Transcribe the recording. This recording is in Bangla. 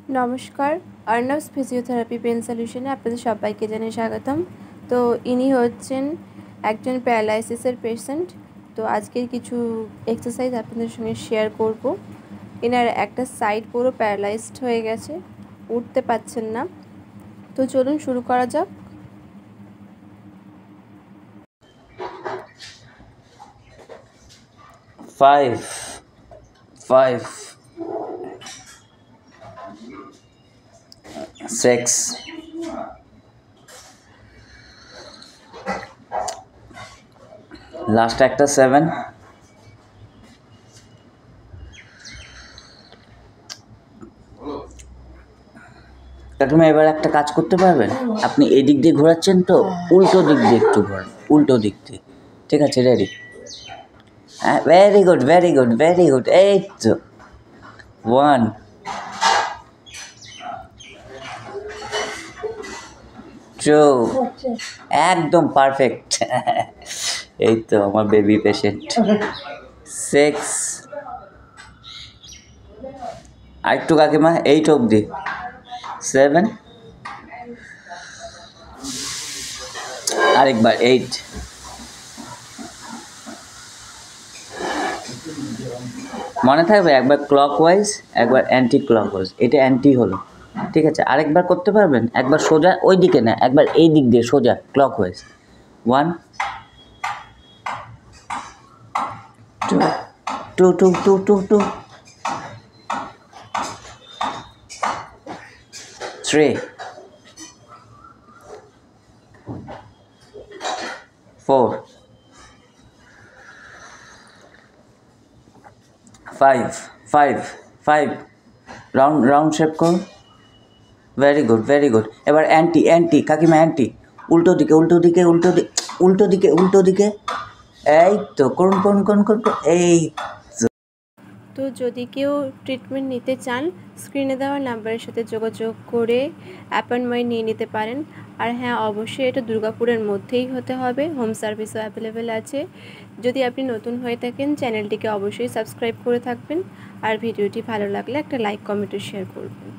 নমস্কার, অর্ণবস ফিজিওথেরাপি পেন সলিউশনে আপনাদের সবাইকে জানিয়ে স্বাগতম। তো ইনি হচ্ছেন একজন প্যারালাইসিসের পেশেন্ট। তো আজকের কিছু এক্সারসাইজ আপনাদের সঙ্গে শেয়ার করব। এনার একটা সাইড পুরো প্যারালাইজড হয়ে গেছে, উঠতে পারছেন না। তো চলুন শুরু করা যাক। Five, 6, লাস্ট একটা 7, কাকিমা এবার একটা কাজ করতে পারবেন, আপনি এই দিক দিয়ে ঘোরাচ্ছেন তো উল্টো দিক দিয়ে একটু ঘোরান, উল্টো দিক দিয়ে। ঠিক আছে, রেডি? হ্যাঁ, very good very good very good. এই তো 1, 2, একদম পারফেক্ট। এই তো আমার বেবি পেশেন্ট। 6, আরেকটু কাকিমা, 8 অবধি। 7, আরেকবার 8, মনে থাকবে একবার ক্লকওয়াইজ একবার অ্যান্টি ক্লকওয়াইজ, এটা অ্যান্টি হলো। ঠিক আছে, আরেকবার করতে পারবেন? একবার সোজা ওই দিকে না, একবার এই দিক দিয়ে সোজা ক্লকওয়াইজ। 1, 2, 2, 2, 2, 2, 3, 4, 5, 5, 5, রাউন্ড শেপ করুন। Very good very good. এবার অ্যান্টি কাকিমা, অ্যান্টি উল্টো দিকে উল্টো দিকে উল্টো দিকে উল্টো দিকে উল্টো দিকে। এই তো করুন করুন করুন করুন। এই তো যদি কেউ ট্রিটমেন্ট নিতে চান, স্ক্রিনে দেওয়া নাম্বারের সাথে যোগাযোগ করে অ্যাপয়েন্টমেন্ট নিয়ে নিতে পারেন। আর হ্যাঁ, অবশ্যই এটা দুর্গাপুরের মধ্যেই হতে হবে, হোম সার্ভিসও অ্যাভেলেবেল আছে। যদি আপনি নতুন হয়ে থাকেন, চ্যানেলটিকে অবশ্যই সাবস্ক্রাইব করে থাকবেন। আর ভিডিওটি ভালো লাগলে একটা লাইক, কমেন্ট ও শেয়ার করবেন।